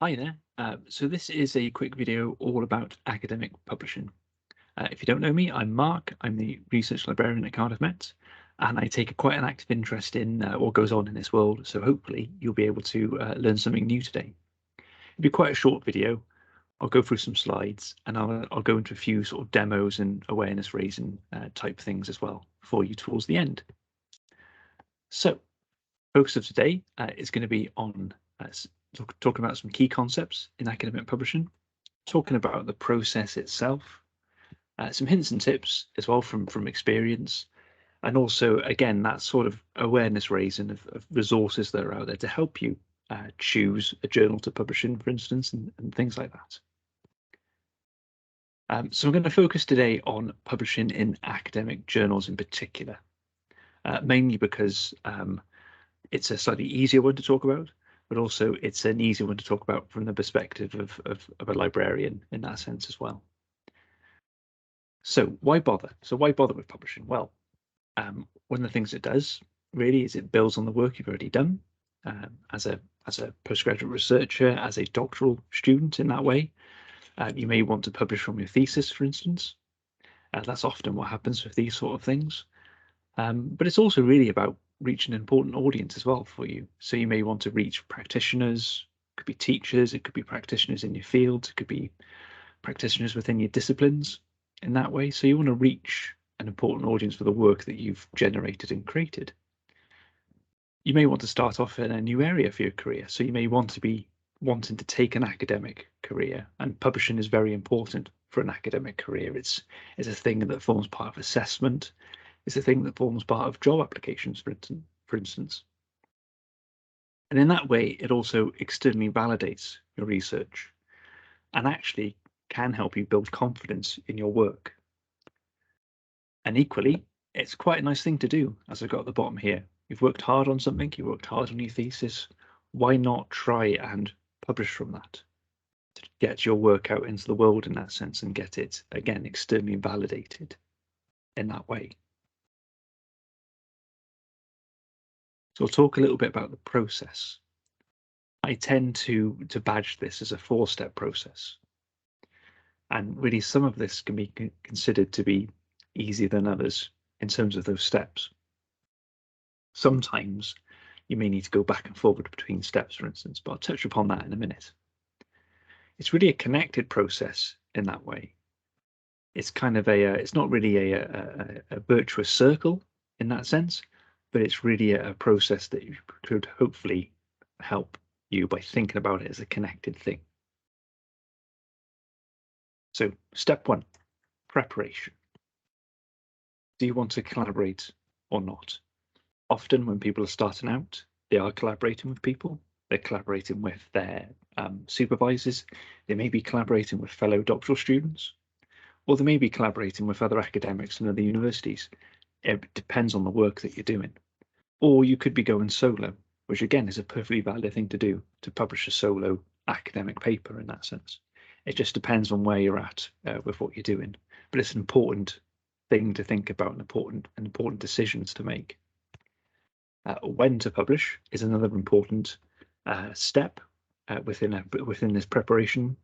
Hi there. So this is a quick video all about academic publishing. If you don't know me, I'm Mark. I'm the research librarian at Cardiff Met, and I take quite an active interest in what goes on in this world. So hopefully you'll be able to learn something new today. It'll be quite a short video. I'll go through some slides, and I'll go into a few sort of demos and awareness raising type things as well for you towards the end. So focus of today is going to be on talking about some key concepts in academic publishing, talking about the process itself, some hints and tips as well from experience, and also again that sort of awareness raising of resources that are out there to help you choose a journal to publish in, for instance, and things like that. So I'm going to focus today on publishing in academic journals in particular, mainly because it's a slightly easier one to talk about, but also it's an easier one to talk about from the perspective of a librarian in that sense as well. So why bother? So why bother with publishing? Well, one of the things it does really is it builds on the work you've already done as a postgraduate researcher, as a doctoral student in that way. You may want to publish from your thesis, for instance. That's often what happens with these sort of things. But it's also really about reaching an important audience as well for you. So you may want to reach practitioners, it could be teachers, it could be practitioners in your field, it could be practitioners within your disciplines in that way. So you want to reach an important audience for the work that you've generated and created. You may want to start off in a new area for your career. So you may want to be wanting to take an academic career, and publishing is very important for an academic career. It's a thing that forms part of assessment. It's a thing that forms part of job applications, for instance. And in that way, it also externally validates your research and actually can help you build confidence in your work. And equally, it's quite a nice thing to do, as I've got at the bottom here. You've worked hard on something, you worked hard on your thesis. Why not try and publish from that? To get your work out into the world in that sense and get it, again, externally validated in that way. So I'll talk a little bit about the process. I tend to badge this as a 4-step process. And really some of this can be considered to be easier than others in terms of those steps. Sometimes you may need to go back and forward between steps, for instance, but I'll touch upon that in a minute. It's really a connected process in that way. It's kind of it's not really a virtuous circle in that sense, but it's really a process that could hopefully help you by thinking about it as a connected thing. So step 1, preparation. Do you want to collaborate or not? Often when people are starting out, they are collaborating with people. They're collaborating with their supervisors. They may be collaborating with fellow doctoral students, or they may be collaborating with other academics and other universities. It depends on the work that you're doing. Or you could be going solo, which again is a perfectly valid thing to do, to publish a solo academic paper in that sense. It just depends on where you're at with what you're doing. But it's an important thing to think about, and important decisions to make. When to publish is another important step within this preparation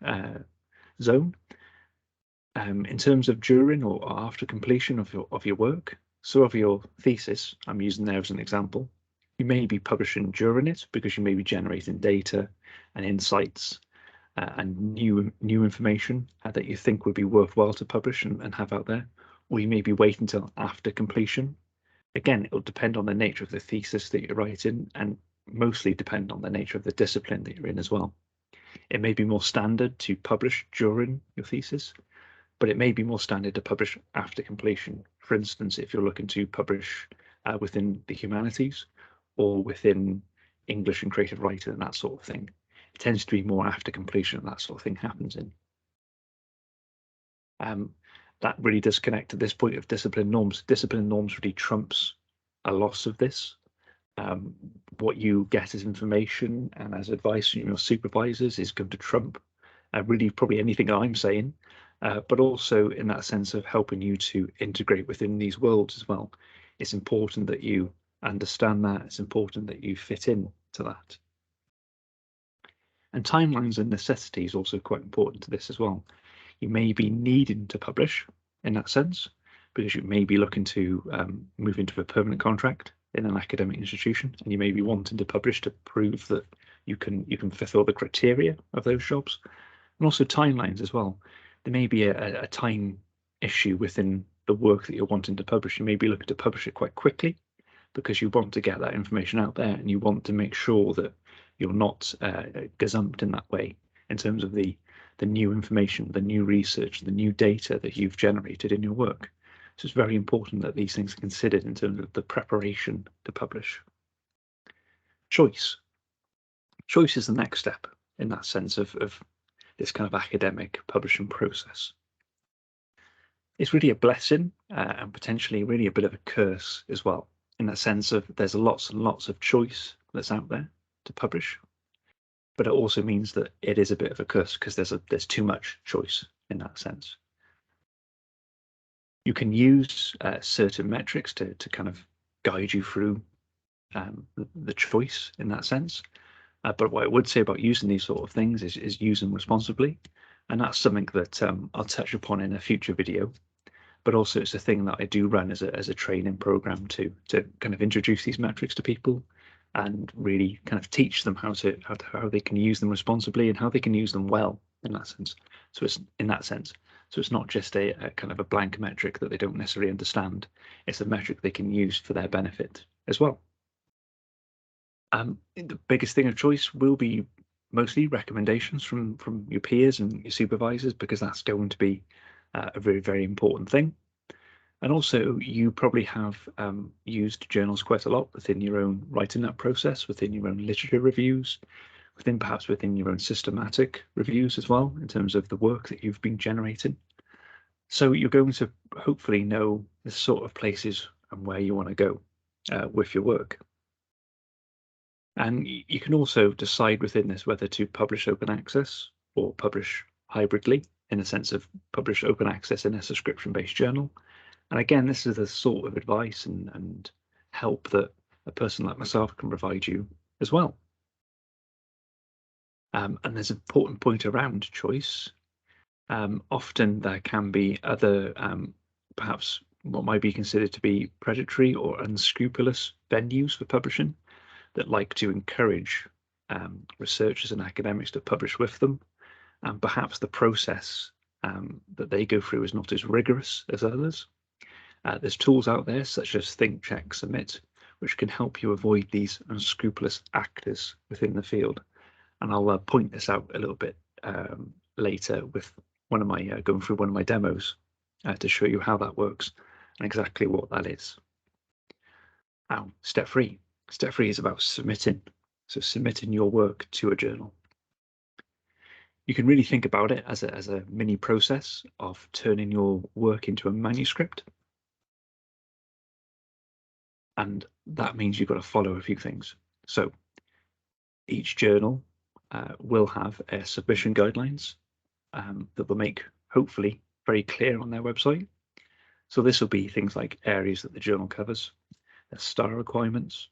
zone. In terms of during or after completion of your work, so of your thesis, I'm using there as an example, you may be publishing during it because you may be generating data and insights and new information that you think would be worthwhile to publish and have out there, or you may be waiting until after completion. Again, it'll depend on the nature of the thesis that you're writing, and mostly depend on the nature of the discipline that you're in as well. It may be more standard to publish during your thesis, but it may be more standard to publish after completion. For instance, if you're looking to publish within the humanities or within English and creative writing and that sort of thing, it tends to be more after completion that sort of thing happens in. That really does connect to this point of discipline norms. Discipline norms really trumps a loss of this. What you get as information and as advice from your supervisors is going to trump really probably anything I'm saying, but also in that sense of helping you to integrate within these worlds as well. It's important that you understand that. It's important that you fit in to that. And timelines and necessity is also quite important to this as well. You may be needing to publish in that sense, because you may be looking to move into a permanent contract in an academic institution, and you may be wanting to publish to prove that you can fulfill the criteria of those jobs. And also timelines as well. There may be a time issue within the work that you're wanting to publish. You may be looking to publish it quite quickly because you want to get that information out there, and you want to make sure that you're not gazumped in that way in terms of the new information, the new research, the new data that you've generated in your work. So it's very important that these things are considered in terms of the preparation to publish. Choice. Choice is the next step in that sense of this kind of academic publishing process. It's really a blessing and potentially really a bit of a curse as well, in that sense of there's lots and lots of choice that's out there to publish, but it also means that it is a bit of a curse because there's too much choice in that sense. You can use certain metrics to kind of guide you through the choice in that sense. But what I would say about using these sort of things is use them responsibly. And that's something that I'll touch upon in a future video. But also it's a thing that I do run as a training program to kind of introduce these metrics to people and really kind of teach them how they can use them responsibly and how they can use them well in that sense. So it's not just a kind of a blank metric that they don't necessarily understand. It's a metric they can use for their benefit as well. The biggest thing of choice will be mostly recommendations from your peers and your supervisors, because that's going to be a very, very important thing. And also, you probably have used journals quite a lot within your own writing that process, within your own literature reviews, perhaps within your own systematic reviews as well, in terms of the work that you've been generating. So you're going to hopefully know the sort of places and where you want to go with your work. And you can also decide within this whether to publish open access or publish hybridly, in the sense of publish open access in a subscription-based journal. And again, this is the sort of advice and help that a person like myself can provide you as well. And there's an important point around choice. Often there can be other, perhaps what might be considered to be predatory or unscrupulous venues for publishing that like to encourage researchers and academics to publish with them. And perhaps the process that they go through is not as rigorous as others. There's tools out there such as Think, Check, Submit, which can help you avoid these unscrupulous actors within the field. And I'll point this out a little bit later with one of my going through one of my demos to show you how that works and exactly what that is. Now, step three. Step three is about submitting. So submitting your work to a journal. You can really think about it as a mini process of turning your work into a manuscript. And that means you've got to follow a few things. So each journal will have a submission guidelines that will make, hopefully, very clear on their website. So this will be things like areas that the journal covers, their star requirements,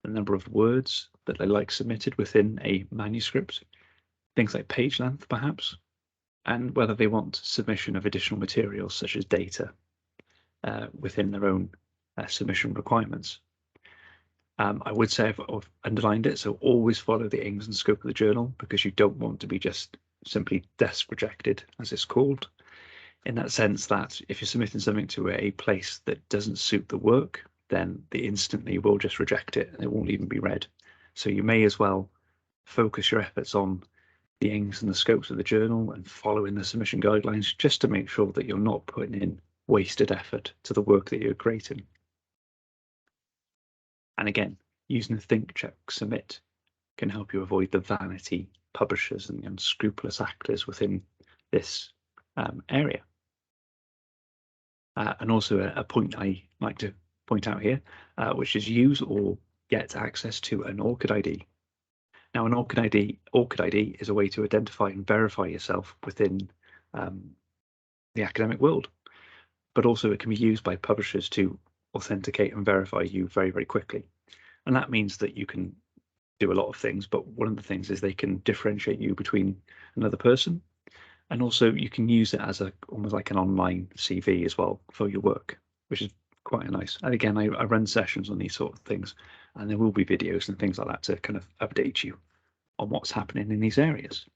the number of words that they like submitted within a manuscript, things like page length perhaps, and whether they want submission of additional materials such as data within their own submission requirements. I would say I've underlined it, so always follow the aims and scope of the journal, because you don't want to be just simply desk rejected, as it's called, in that sense that if you're submitting something to a place that doesn't suit the work, then they instantly will just reject it and it won't even be read. So you may as well focus your efforts on the aims and the scopes of the journal and following the submission guidelines, just to make sure that you're not putting in wasted effort to the work that you're creating. And again, using the Think, Check, Submit can help you avoid the vanity publishers and the unscrupulous actors within this area. And also a point I like to point out here, which is use or get access to an ORCID ID. Now, an ORCID ID is a way to identify and verify yourself within the academic world, but also it can be used by publishers to authenticate and verify you very, very quickly. And that means that you can do a lot of things, but one of the things is they can differentiate you between another person. And also you can use it as almost like an online CV as well for your work, which is quite nice. And again, I run sessions on these sort of things, and there will be videos and things like that to kind of update you on what's happening in these areas.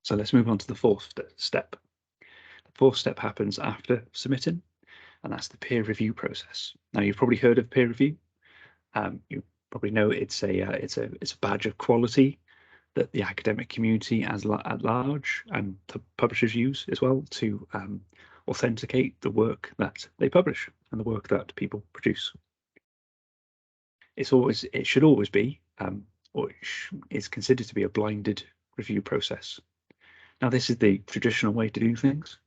So let's move on to the fourth step. The fourth step happens after submitting, and that's the peer review process. Now, you've probably heard of peer review. You probably know it's a badge of quality that the academic community at large and the publishers use as well to authenticate the work that they publish and the work that people produce. It should always be, or is considered to be, a blinded review process. Now, this is the traditional way to do things,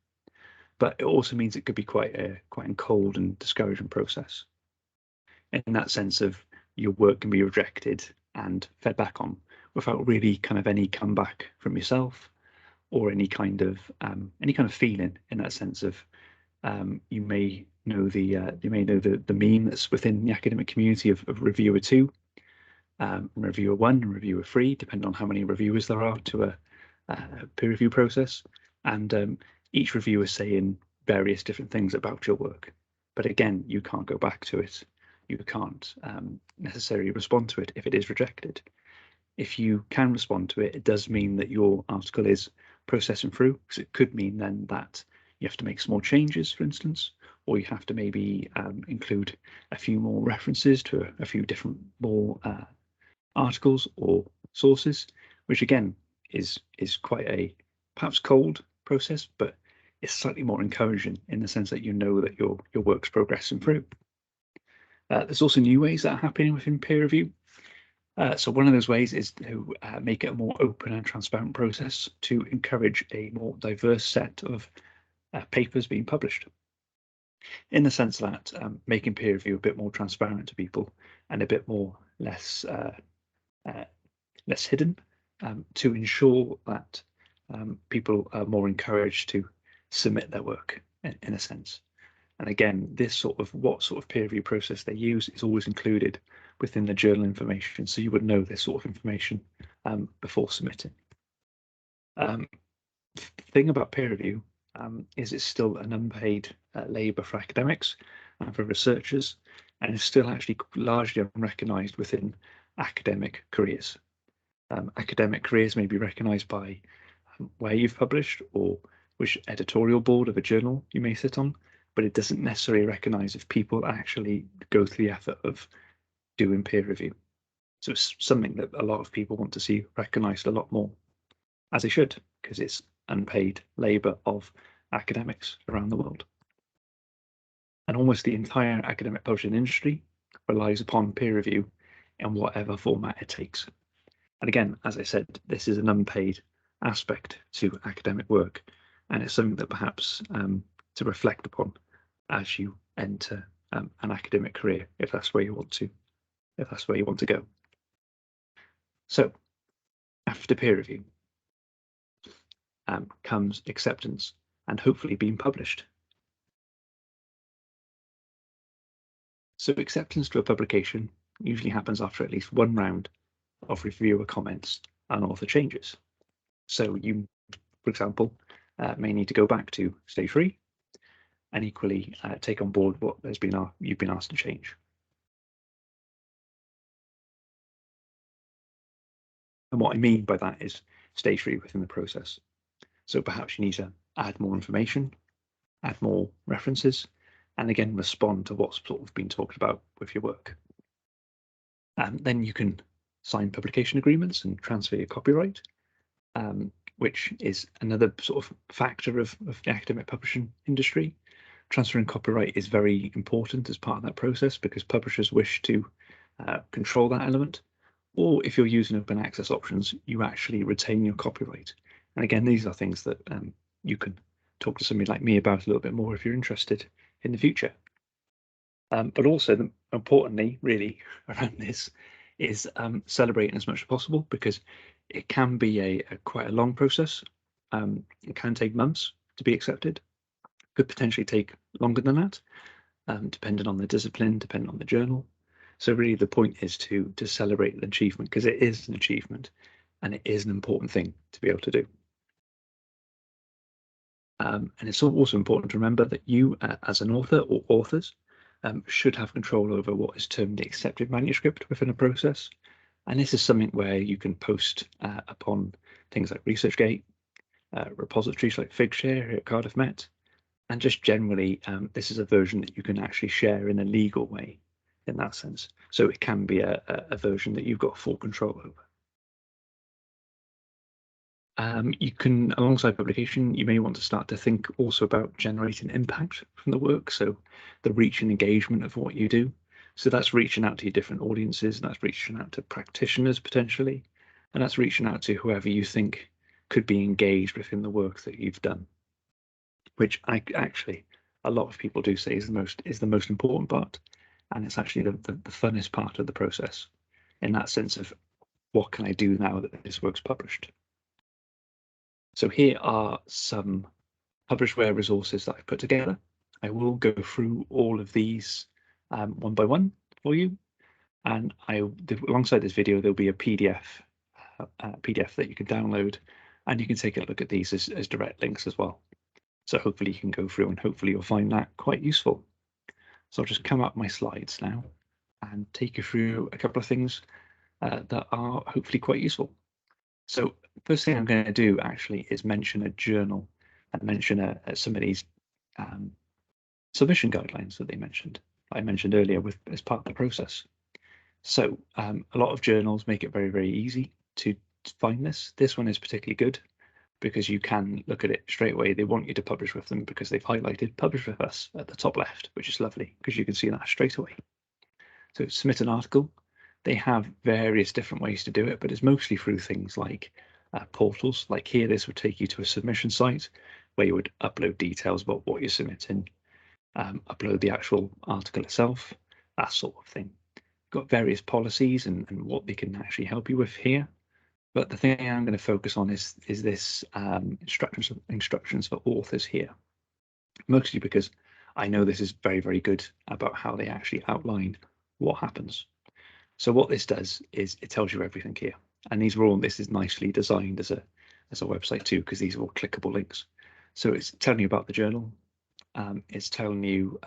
but it also means it could be quite a cold and discouraging process. In that sense of your work can be rejected and fed back on without really kind of any comeback from yourself or any kind of feeling, in that sense of you may know the meme that's within the academic community of reviewer 2, reviewer 1 and reviewer 3, depending on how many reviewers there are to a peer review process, and each reviewer saying various different things about your work. But again, you can't go back to it. You can't necessarily respond to it if it is rejected. If you can respond to it, it does mean that your article is processing through, because it could mean then that you have to make small changes, for instance, or you have to maybe include a few more references to a few different more articles or sources, which again is quite a perhaps cold process, but it's slightly more encouraging in the sense that you know that your work's progressing through. There's also new ways that are happening within peer review. So one of those ways is to make it a more open and transparent process to encourage a more diverse set of papers being published, in the sense that making peer review a bit more transparent to people and a bit more less hidden, to ensure that people are more encouraged to submit their work in a sense. And again, what sort of peer review process they use is always included within the journal information, so you would know this sort of information before submitting. The thing about peer review is it's still an unpaid labour for academics and for researchers, and is still actually largely unrecognised within academic careers. Academic careers may be recognised by where you've published or which editorial board of a journal you may sit on, but it doesn't necessarily recognise if people actually go through the effort of doing peer review. So it's something that a lot of people want to see recognised a lot more, as they should, because it's unpaid labour of academics around the world. And almost the entire academic publishing industry relies upon peer review in whatever format it takes. And again, as I said, this is an unpaid aspect to academic work, and it's something that perhaps to reflect upon as you enter an academic career, if that's where you want to go. So after peer review comes acceptance and hopefully being published. So acceptance to a publication usually happens after at least one round of reviewer comments and author changes. So you, for example, may need to go back to stage 3 and equally take on board what you've been asked to change. And what I mean by that is stage 3 within the process. So perhaps you need to add more information, add more references, and again respond to what's sort of been talked about with your work. And then you can sign publication agreements and transfer your copyright, which is another sort of factor of the academic publishing industry. Transferring copyright is very important as part of that process because publishers wish to control that element. Or if you're using open access options, you actually retain your copyright. And again, these are things that you can talk to somebody like me about a little bit more if you're interested in the future. But also, importantly, really, around this is celebrating as much as possible, because it can be quite a long process. It can take months to be accepted. Could potentially take longer than that, depending on the discipline, depending on the journal. So really the point is to celebrate an achievement, because it is an achievement and it is an important thing to be able to do. And it's also important to remember that you, as an author or authors, should have control over what is termed the accepted manuscript within a process. And this is something where you can post upon things like ResearchGate, repositories like Figshare at Cardiff Met, and just generally, this is a version that you can actually share in a legal way in that sense. So it can be a version that you've got full control over. You can, alongside publication, you may want to start to think also about generating impact from the work. So the reach and engagement of what you do. So that's reaching out to your different audiences, and that's reaching out to practitioners potentially, and that's reaching out to whoever you think could be engaged within the work that you've done, which I actually a lot of people do say is the most important part, and it's actually the funnest part of the process, in that sense of what can I do now that this work's published. So here are some publishware resources that I've put together. I will go through all of these one by one for you, and alongside this video there'll be a PDF that you can download, and you can take a look at these as direct links as well. So hopefully you can go through, and hopefully you'll find that quite useful. So I'll just come up my slides now and take you through a couple of things that are hopefully quite useful. So first thing I'm going to do actually is mention a journal and mention some of these submission guidelines that I mentioned earlier as part of the process. So a lot of journals make it very, very easy to find this. This one is particularly good because you can look at it straight away. They want you to publish with them because they've highlighted publish with us at the top left, which is lovely because you can see that straight away. So submit an article. They have various different ways to do it, but it's mostly through things like portals. Like here, this would take you to a submission site where you would upload details about what you're submitting, upload the actual article itself, that sort of thing. Got various policies and what they can actually help you with here. But the thing I'm going to focus on is this instructions for authors here, mostly because I know this is very, very good about how they actually outline what happens. So what this does is it tells you everything here, and this is nicely designed as a website too, because these are all clickable links. So it's telling you about the journal. It's telling you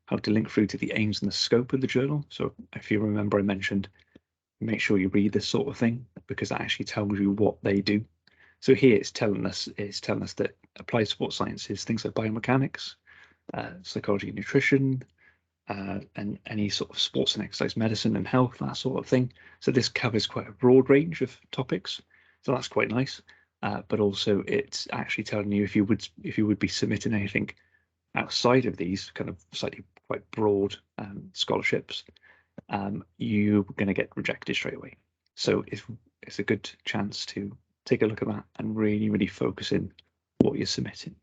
how to link through to the aims and the scope of the journal. So if you remember, I mentioned make sure you read this sort of thing because that actually tells you what they do. So here it's telling us that applied sports sciences, things like biomechanics, psychology and nutrition, and any sort of sports and exercise medicine and health, that sort of thing. So this covers quite a broad range of topics. So that's quite nice. But also it's actually telling you if you would be submitting anything outside of these kind of slightly quite broad scholarships, you're going to get rejected straight away. So it's a good chance to take a look at that and really, really focus in what you're submitting.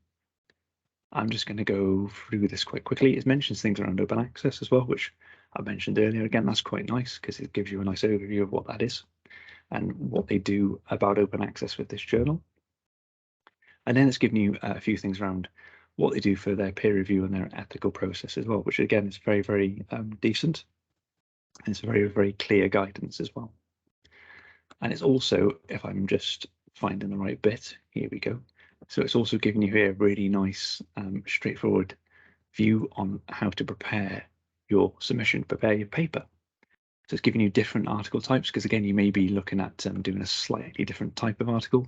I'm just going to go through this quite quickly. It mentions things around open access as well, which I mentioned earlier. Again, that's quite nice because it gives you a nice overview of what that is and what they do about open access with this journal. And then it's giving you a few things around what they do for their peer review and their ethical process as well, which again is very, very decent. And it's very, very clear guidance as well. And it's also, if I'm just finding the right bit, here we go. So it's also giving you here a really nice, straightforward view on how to prepare your submission, prepare your paper. So it's giving you different article types, because again, you may be looking at doing a slightly different type of article.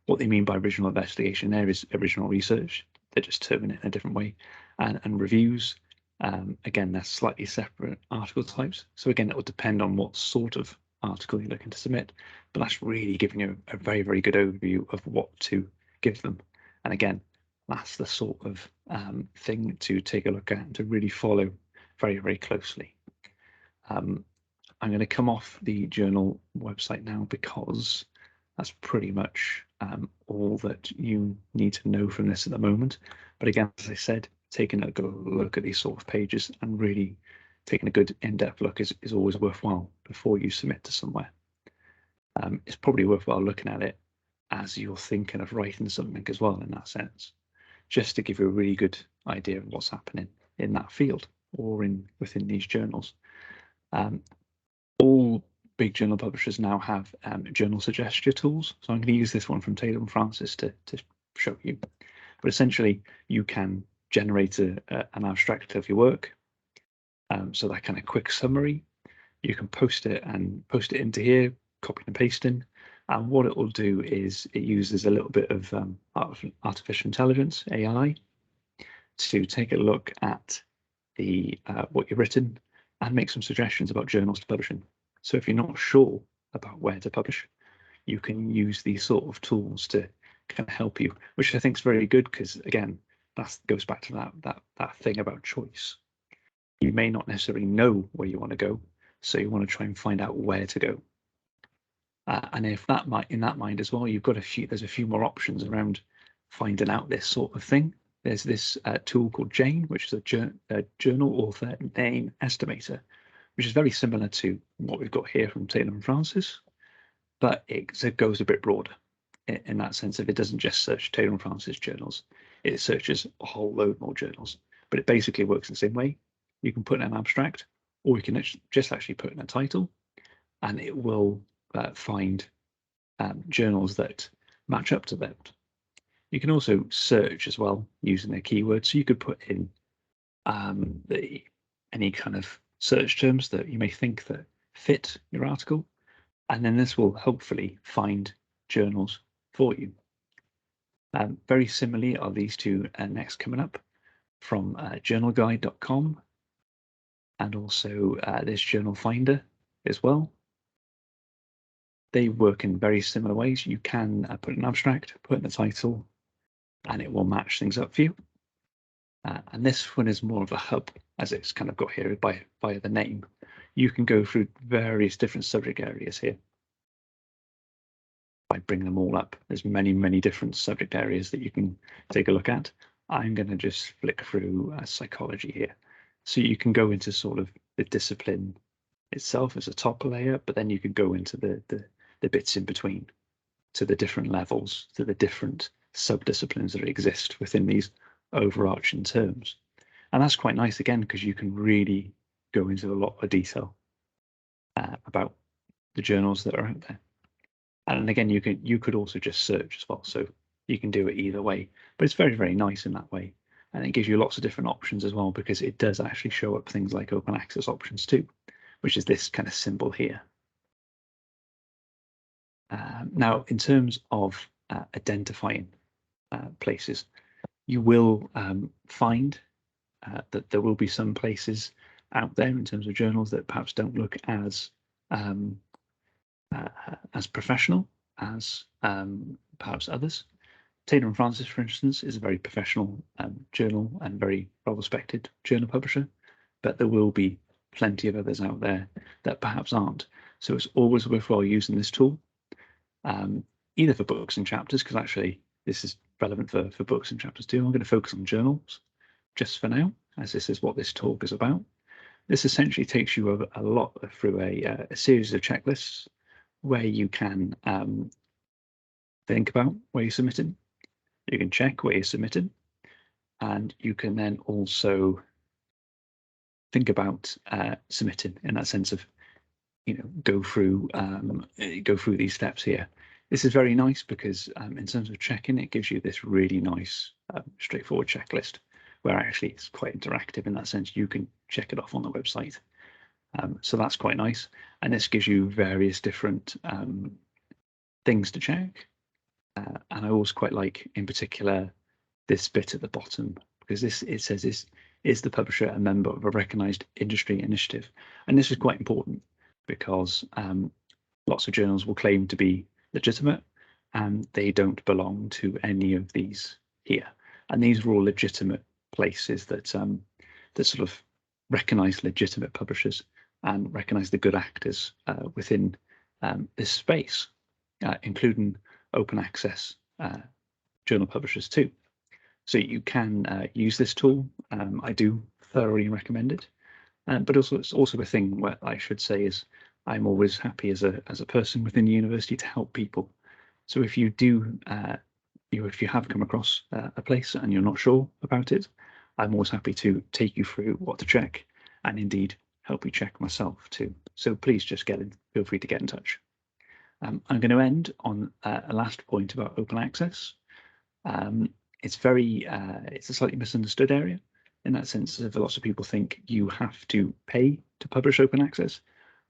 What they mean by original investigation there is original research. They're just terming it in a different way. And reviews, again, they're slightly separate article types. So again, it will depend on what sort of article you're looking to submit, but that's really giving you a very, very good overview of what to give them. And again, that's the sort of thing to take a look at and to really follow very, very closely. I'm going to come off the journal website now because that's pretty much all that you need to know from this at the moment. But again, as I said, taking a good look at these sort of pages and really taking a good in-depth look is always worthwhile before you submit to somewhere. It's probably worthwhile looking at it as you're thinking of writing something as well, in that sense, just to give you a really good idea of what's happening in that field or within these journals. All big journal publishers now have journal suggestion tools. So I'm going to use this one from Taylor and Francis to show you. But essentially, you can generate an abstract of your work. So that kind of quick summary, you can post it into here, copy and paste in. And what it will do is it uses a little bit of artificial intelligence, AI, to take a look at the what you've written and make some suggestions about journals to publish in. So if you're not sure about where to publish, you can use these sort of tools to kind of help you, which I think is very good because, again, that goes back to that thing about choice. You may not necessarily know where you want to go, so you want to try and find out where to go. And if that in that mind as well, there's a few more options around finding out this sort of thing. There's this tool called Jane, which is a journal author name estimator, which is very similar to what we've got here from Taylor and Francis, but it goes a bit broader in that sense. If it doesn't just search Taylor and Francis journals, it searches a whole load more journals. But it basically works the same way. You can put in an abstract, or you can just actually put in a title, and it will find journals that match up to that. You can also search as well using a keyword. So you could put in any kind of search terms that you may think that fit your article, and then this will hopefully find journals for you. Very similarly are these two next coming up from journalguide.com, and also this journal finder as well. They work in very similar ways. You can put an abstract, put in the title, and it will match things up for you. And this one is more of a hub, as it's kind of got here by the name. You can go through various different subject areas here. By bringing them all up, there's many different subject areas that you can take a look at. I'm going to just flick through psychology here. So you can go into sort of the discipline itself as a top layer, but then you can go into the bits in between, to the different levels, to the different sub-disciplines that exist within these overarching terms. And that's quite nice, again, because you can really go into a lot of detail about the journals that are out there. And again, you could also just search as well, so you can do it either way. But it's very nice in that way, and it gives you lots of different options as well, because it does actually show up things like open access options too, which is this kind of symbol here. Now, in terms of identifying places, you will find that there will be some places out there in terms of journals that perhaps don't look as professional as perhaps others. Taylor and Francis, for instance, is a very professional journal and very well-respected journal publisher, but there will be plenty of others out there that perhaps aren't. So it's always worthwhile using this tool, either for books and chapters, because actually this is relevant for books and chapters too. I'm going to focus on journals just for now, as this is what this talk is about. This essentially takes you a lot through a series of checklists where you can think about where you're submitting, you can check where you're submitting, and you can then also think about submitting in that sense of, go through these steps here. This is very nice because in terms of checking, it gives you this really nice, straightforward checklist where actually it's quite interactive in that sense. You can check it off on the website. So that's quite nice. And this gives you various different things to check. And I always quite like, in particular, this bit at the bottom, because it says is the publisher a member of a recognised industry initiative? And this is quite important because lots of journals will claim to be legitimate and they don't belong to any of these here. And these are all legitimate places that sort of recognise legitimate publishers and recognise the good actors within this space, including open access journal publishers too. So you can use this tool. I do thoroughly recommend it. But also, it's also a thing where I should say is I'm always happy as a person within the university to help people. So if you do, if you have come across a place and you're not sure about it, I'm always happy to take you through what to check and indeed help you check myself too. So please just feel free to get in touch. I'm going to end on a last point about open access. It's a slightly misunderstood area in that sense that lots of people think you have to pay to publish open access,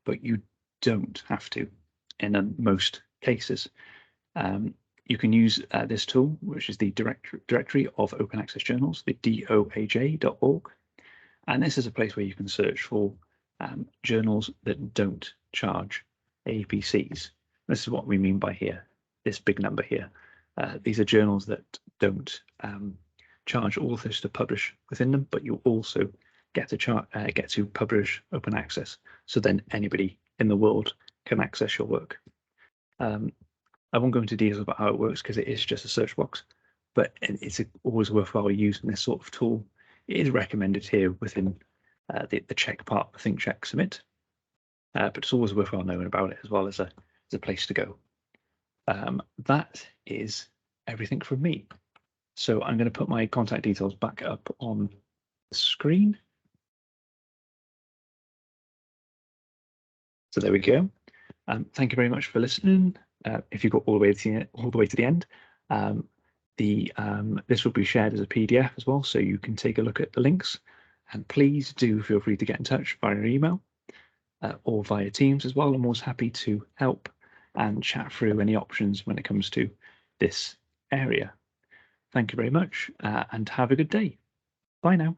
but you don't have to in most cases. You can use this tool, which is the directory of open access journals, the doaj.org. And this is a place where you can search for journals that don't charge APCs. This is what we mean by here, this big number here. These are journals that don't charge authors to publish within them, but you also get to publish open access. So then anybody in the world can access your work. I won't go into details about how it works because it is just a search box, but it's always worthwhile using this sort of tool. It is recommended here within the check part, think, check, submit, but it's always worthwhile knowing about it as well as a place to go. That is everything from me. So I'm going to put my contact details back up on the screen. So there we go. Thank you very much for listening. If you got all the way to the end, this will be shared as a PDF as well, so you can take a look at the links. And please do feel free to get in touch via email or via Teams as well. I'm always happy to help and chat through any options when it comes to this area. Thank you very much and have a good day. Bye now.